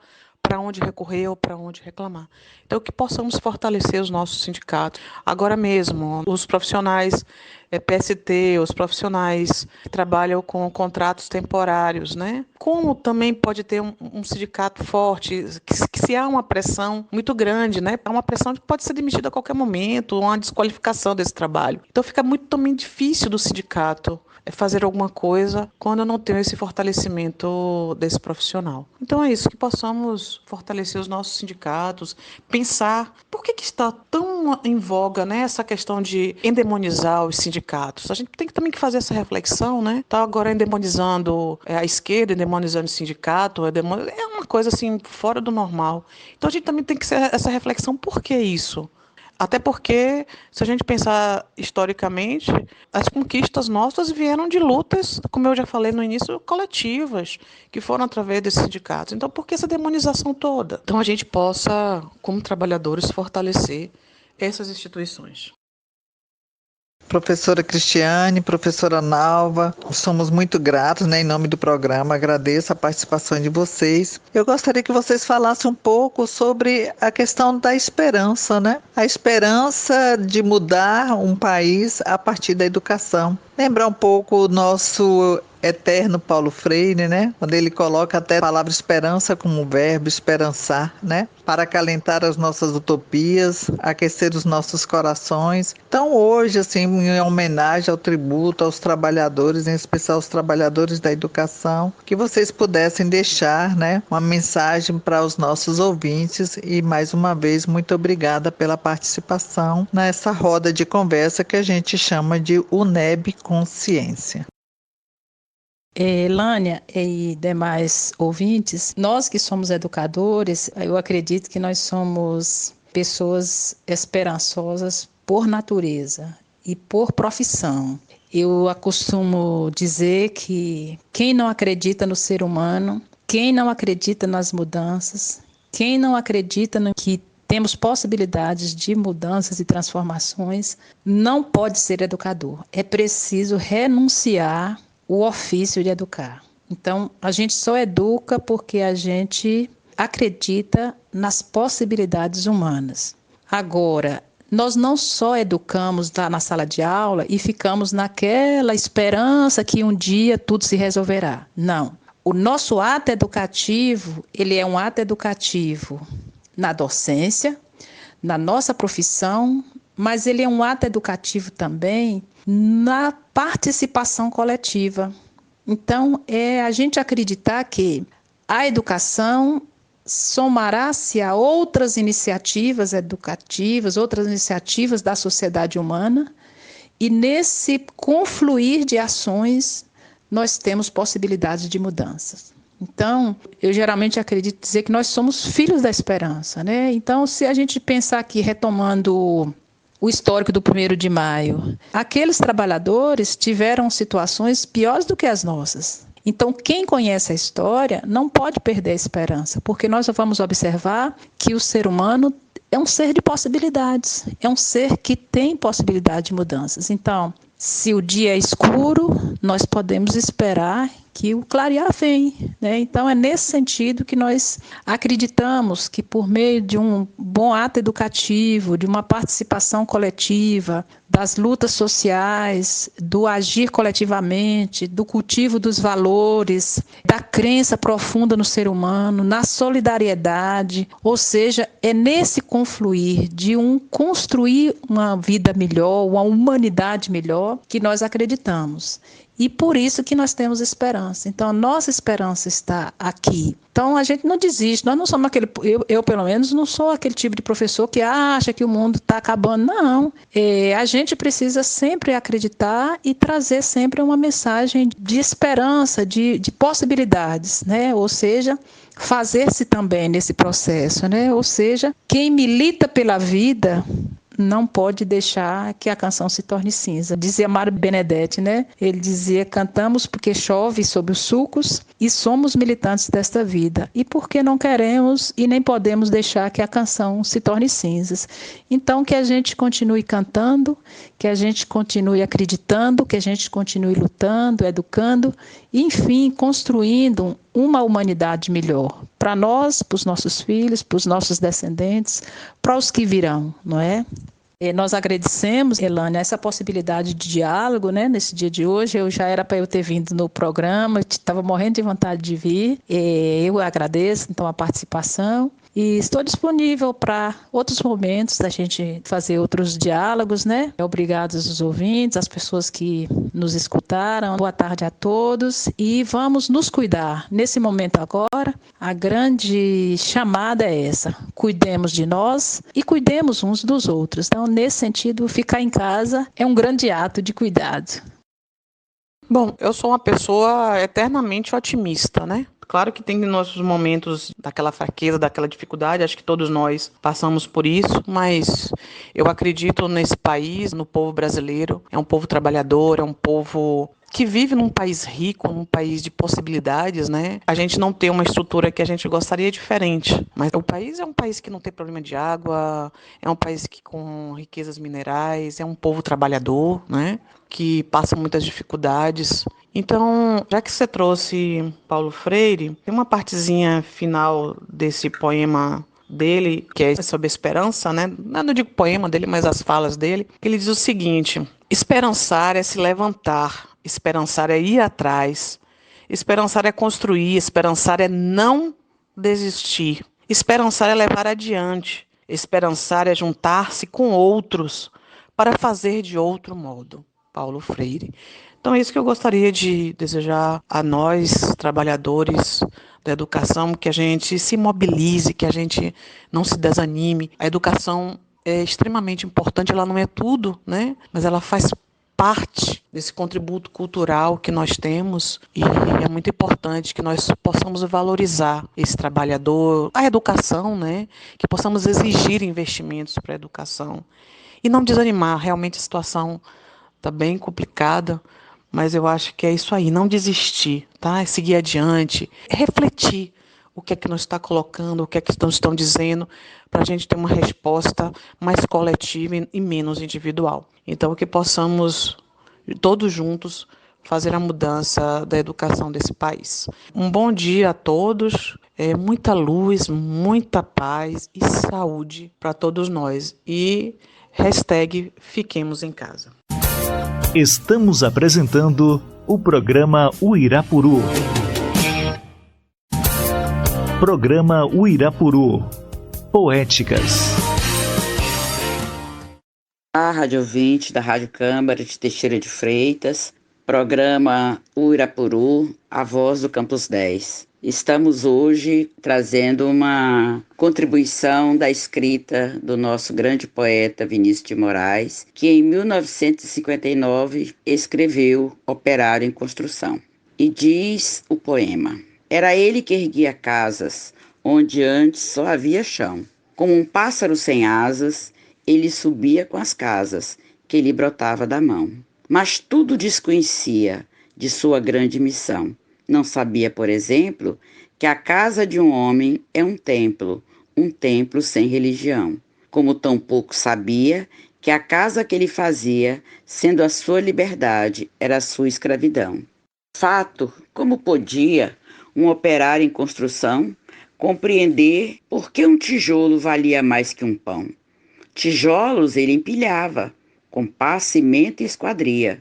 onde recorrer ou para onde reclamar. Então, que possamos fortalecer os nossos sindicatos. Agora mesmo, os profissionais PST, os profissionais que trabalham com contratos temporários, né? Como também pode ter um sindicato forte, que se há uma pressão muito grande, né? Há uma pressão de que pode ser demitido a qualquer momento, uma desqualificação desse trabalho. Então, fica muito também difícil do sindicato fazer alguma coisa quando eu não tenho esse fortalecimento desse profissional. Então é isso, que possamos fortalecer os nossos sindicatos, pensar por que está tão em voga, né, essa questão de endemonizar os sindicatos. A gente tem também que fazer essa reflexão, né? Está agora endemonizando a esquerda, endemonizando o sindicato, é uma coisa assim fora do normal. Então a gente também tem que ter essa reflexão, por que isso? Até porque, se a gente pensar historicamente, as conquistas nossas vieram de lutas, como eu já falei no início, coletivas, que foram através desses sindicatos. Então, por que essa demonização toda? Então, a gente possa, como trabalhadores, fortalecer essas instituições. Professora Cristiane, professora Nalva, somos muito gratos, né, em nome do programa, agradeço a participação de vocês. Eu gostaria que vocês falassem um pouco sobre a questão da esperança, né? A esperança de mudar um país a partir da educação. Lembrar um pouco o nosso eterno Paulo Freire, né? Quando ele coloca até a palavra esperança como verbo, esperançar, né? Para acalentar as nossas utopias, aquecer os nossos corações. Então hoje, assim, em homenagem ao tributo aos trabalhadores, em especial aos trabalhadores da educação, que vocês pudessem deixar, né, uma mensagem para os nossos ouvintes e mais uma vez muito obrigada pela participação nessa roda de conversa que a gente chama de UNEB Consciência. Elânia e demais ouvintes, nós que somos educadores, eu acredito que nós somos pessoas esperançosas por natureza e por profissão. Eu costumo dizer que quem não acredita no ser humano, quem não acredita nas mudanças, quem não acredita no que temos possibilidades de mudanças e transformações, não pode ser educador. É preciso renunciar o ofício de educar. Então, a gente só educa porque a gente acredita nas possibilidades humanas. Agora, nós não só educamos lá na sala de aula e ficamos naquela esperança que um dia tudo se resolverá. Não. O nosso ato educativo, ele é um ato educativo na docência, na nossa profissão, mas ele é um ato educativo também na participação coletiva. Então, é a gente acreditar que a educação somará-se a outras iniciativas educativas, outras iniciativas da sociedade humana, e nesse confluir de ações, nós temos possibilidades de mudanças. Então, eu geralmente acredito dizer que nós somos filhos da esperança, né? Então, se a gente pensar aqui, retomando o histórico do 1º de maio, aqueles trabalhadores tiveram situações piores do que as nossas. Então, quem conhece a história não pode perder a esperança, porque nós vamos observar que o ser humano é um ser de possibilidades, é um ser que tem possibilidade de mudanças. Então, se o dia é escuro, nós podemos esperar que o clarear vem, né? Então, é nesse sentido que nós acreditamos que por meio de um bom ato educativo, de uma participação coletiva, das lutas sociais, do agir coletivamente, do cultivo dos valores, da crença profunda no ser humano, na solidariedade, ou seja, é nesse confluir de construir uma vida melhor, uma humanidade melhor, que nós acreditamos. E por isso que nós temos esperança. Então, a nossa esperança está aqui. Então, a gente não desiste. Nós não somos eu pelo menos, não sou aquele tipo de professor que acha que o mundo está acabando. Não. A gente precisa sempre acreditar e trazer sempre uma mensagem de esperança, de possibilidades, né? Ou seja, fazer-se também nesse processo, né? Ou seja, quem milita pela vida não pode deixar que a canção se torne cinza. Dizia Mário Benedetti, né? Ele dizia: cantamos porque chove sobre os sulcos e somos militantes desta vida. E porque não queremos e nem podemos deixar que a canção se torne cinzas. Então, que a gente continue cantando, que a gente continue acreditando, que a gente continue lutando, educando, e, enfim, construindo uma humanidade melhor para nós, para os nossos filhos, para os nossos descendentes, para os que virão, não é? Nós agradecemos, Elânia, essa possibilidade de diálogo, né, nesse dia de hoje. Já era para eu ter vindo no programa, estava morrendo de vontade de vir. Eu agradeço, então, a participação. E estou disponível para outros momentos da gente fazer outros diálogos, né? Obrigados aos ouvintes, às pessoas que nos escutaram. Boa tarde a todos e vamos nos cuidar. Nesse momento agora, a grande chamada é essa: cuidemos de nós e cuidemos uns dos outros. Então, nesse sentido, ficar em casa é um grande ato de cuidado. Bom, eu sou uma pessoa eternamente otimista, né? Claro que tem nossos momentos daquela fraqueza, daquela dificuldade, acho que todos nós passamos por isso, mas eu acredito nesse país, no povo brasileiro. É um povo trabalhador, é um povo que vive num país rico, num país de possibilidades, né? A gente não tem uma estrutura que a gente gostaria diferente. Mas o país é um país que não tem problema de água, é um país que com riquezas minerais, é um povo trabalhador, né? Que passa muitas dificuldades. Então, já que você trouxe Paulo Freire, tem uma partezinha final desse poema dele, que é sobre esperança, né? Não digo poema dele, mas as falas dele. Ele diz o seguinte: esperançar é se levantar, esperançar é ir atrás, esperançar é construir, esperançar é não desistir, esperançar é levar adiante, esperançar é juntar-se com outros para fazer de outro modo. Paulo Freire. Então é isso que eu gostaria de desejar a nós, trabalhadores da educação, que a gente se mobilize, que a gente não se desanime. A educação é extremamente importante, ela não é tudo, né? Mas ela faz parte desse contributo cultural que nós temos e é muito importante que nós possamos valorizar esse trabalhador, a educação, né? Que possamos exigir investimentos para a educação e não desanimar. Realmente a situação está bem complicada, mas eu acho que é isso aí, não desistir, tá? É seguir adiante, refletir o que é que nos está colocando, o que é que nos estão dizendo, para a gente ter uma resposta mais coletiva e menos individual. Então, que possamos, todos juntos, fazer a mudança da educação desse país. Um bom dia a todos, muita luz, muita paz e saúde para todos nós. E #fiquemos em casa. Estamos apresentando o programa Uirapuru. Programa Uirapuru. Poéticas. A rádio ouvinte da Rádio Câmara de Teixeira de Freitas, programa Uirapuru, a voz do Campus 10. Estamos hoje trazendo uma contribuição da escrita do nosso grande poeta Vinícius de Moraes, que em 1959 escreveu Operário em Construção. E diz o poema: era ele que erguia casas, onde antes só havia chão. Como um pássaro sem asas, ele subia com as casas, que lhe brotava da mão. Mas tudo desconhecia de sua grande missão. Não sabia, por exemplo, que a casa de um homem é um templo sem religião. Como tampouco sabia que a casa que ele fazia, sendo a sua liberdade, era a sua escravidão. Fato, como podia um operário em construção compreender por que um tijolo valia mais que um pão? Tijolos ele empilhava, com pá, cimento e esquadria.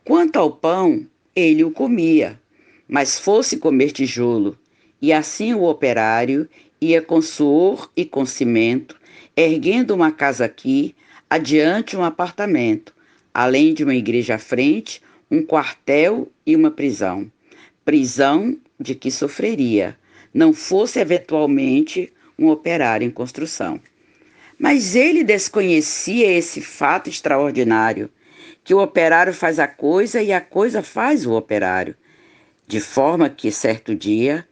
Quanto ao pão, ele o comia, mas fosse comer tijolo, e assim o operário ia com suor e com cimento, erguendo uma casa aqui, adiante um apartamento, além de uma igreja à frente, um quartel e uma prisão. Prisão de que sofreria, não fosse eventualmente um operário em construção. Mas ele desconhecia esse fato extraordinário, que o operário faz a coisa e a coisa faz o operário. De forma que, certo dia,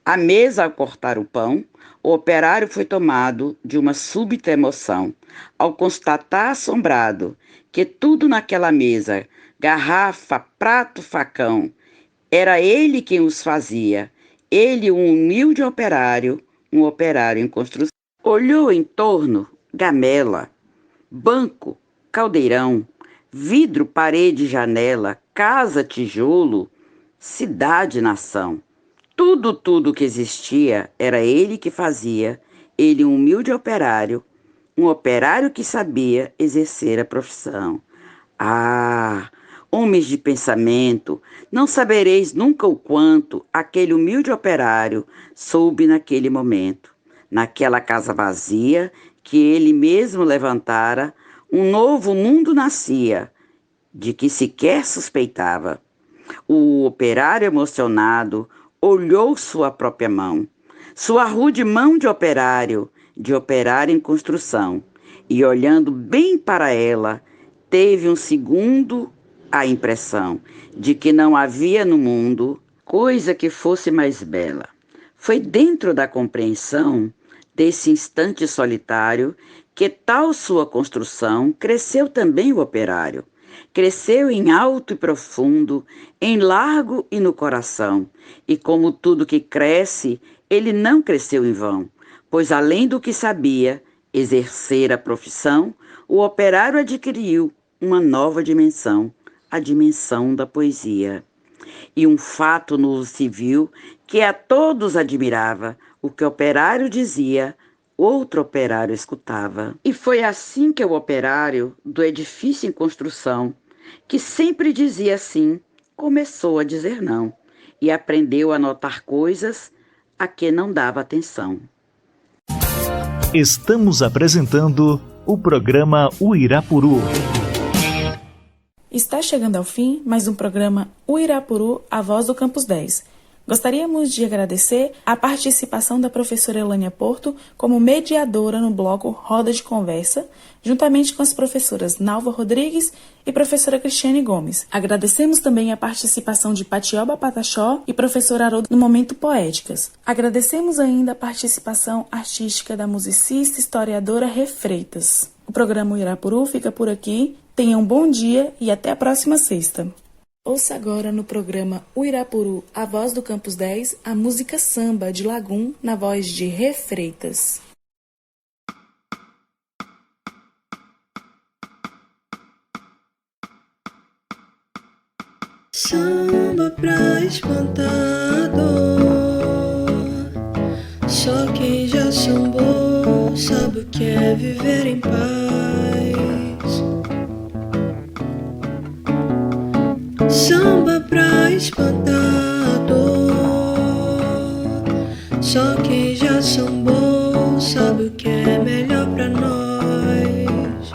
à mesa ao cortar o pão, o operário foi tomado de uma súbita emoção, ao constatar assombrado que tudo naquela mesa, garrafa, prato, facão, era ele quem os fazia, ele um humilde operário, um operário em construção. Olhou em torno, gamela, banco, caldeirão, vidro, parede, janela, casa, tijolo, cidade, nação. Tudo que existia era ele que fazia, ele um humilde operário, um operário que sabia exercer a profissão. Ah, homens de pensamento, não sabereis nunca o quanto aquele humilde operário soube naquele momento. Naquela casa vazia que ele mesmo levantara, um novo mundo nascia, de que sequer suspeitava. O operário emocionado olhou sua própria mão, sua rude mão de operário em construção, e olhando bem para ela, teve um segundo a impressão de que não havia no mundo coisa que fosse mais bela. Foi dentro da compreensão desse instante solitário que tal sua construção cresceu também o operário. cresceu em alto e profundo, em largo e no coração. E como tudo que cresce, ele não cresceu em vão, pois além do que sabia exercer a profissão, o operário adquiriu uma nova dimensão, a dimensão da poesia. E um fato novo se viu que a todos admirava. O que o operário dizia, outro operário escutava. E foi assim que o operário do edifício em construção, que sempre dizia sim, começou a dizer não e aprendeu a notar coisas a que não dava atenção. Estamos apresentando o programa Uirapuru. Está chegando ao fim mais um programa Uirapuru, a voz do Campus 10. Gostaríamos de agradecer a participação da professora Elânia Porto como mediadora no bloco Roda de Conversa, juntamente com as professoras Nalva Rodrigues e professora Cristiane Gomes. Agradecemos também a participação de Patioba Pataxó e professora Haroldo no Momento Poéticas. Agradecemos ainda a participação artística da musicista e historiadora Rê Freitas. O programa Uirapuru fica por aqui. Tenham um bom dia e até a próxima sexta. Ouça agora no programa Uirapuru, a voz do Campus 10, a música Samba de Lagum, na voz de Rê Freitas. Samba pra espantar a dor, só quem já sambou sabe o que é viver em paz. Samba pra espantar a dor, só quem já sambou sabe o que é melhor pra nós.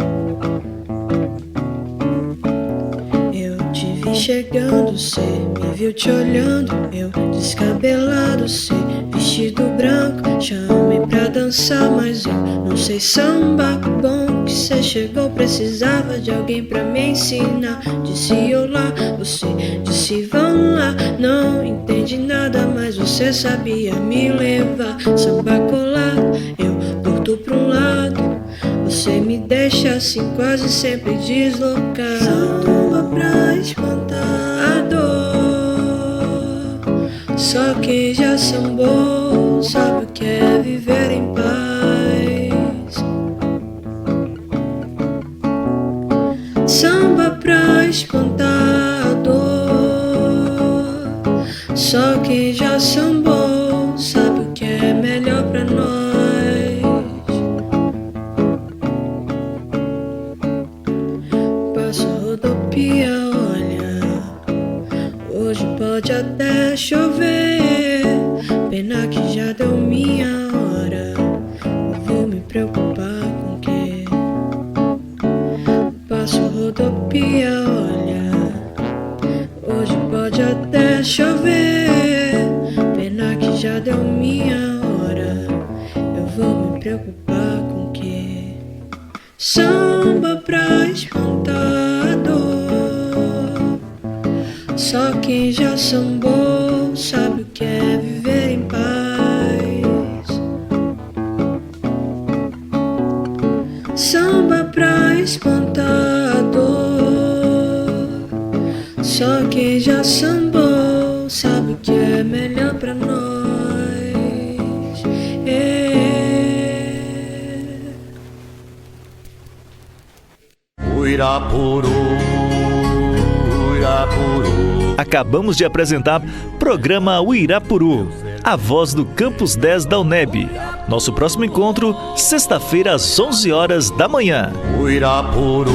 Eu te vi chegando, cê me viu te olhando, eu descabelado, cê vestido branco, chamei pra dançar, mas eu não sei samba. Bom que cê chegou, precisava de alguém pra me ensinar. Disse olá, você disse vão lá. Não entendi nada, mas você sabia me levar. Samba colado, eu curto pra um lado, você me deixa assim quase sempre deslocado. Samba pra espantar a dor, só quem já sambou sabe o que é viver em paz. Samba pra espantar a dor, só quem já sambou sabe o que é melhor pra nós. Passa rodopia, olha, hoje pode até chover, pena que já deu minha hora. Eu vou me preocupar com o quê? Passo rodopia, olha, hoje pode até chover, pena que já deu minha hora. Eu vou me preocupar com o quê? Samba pra espantar a dor, só quem já sambou sabe o que é viver em paz. Samba pra espantar a dor, só quem já sambou sabe o que é melhor pra nós. Uirapuru, Uirapuru. Acabamos de apresentar programa Uirapuru, a voz do Campus 10 da UNEB. Nosso próximo encontro, sexta-feira às 11 horas da manhã. Uirapuru.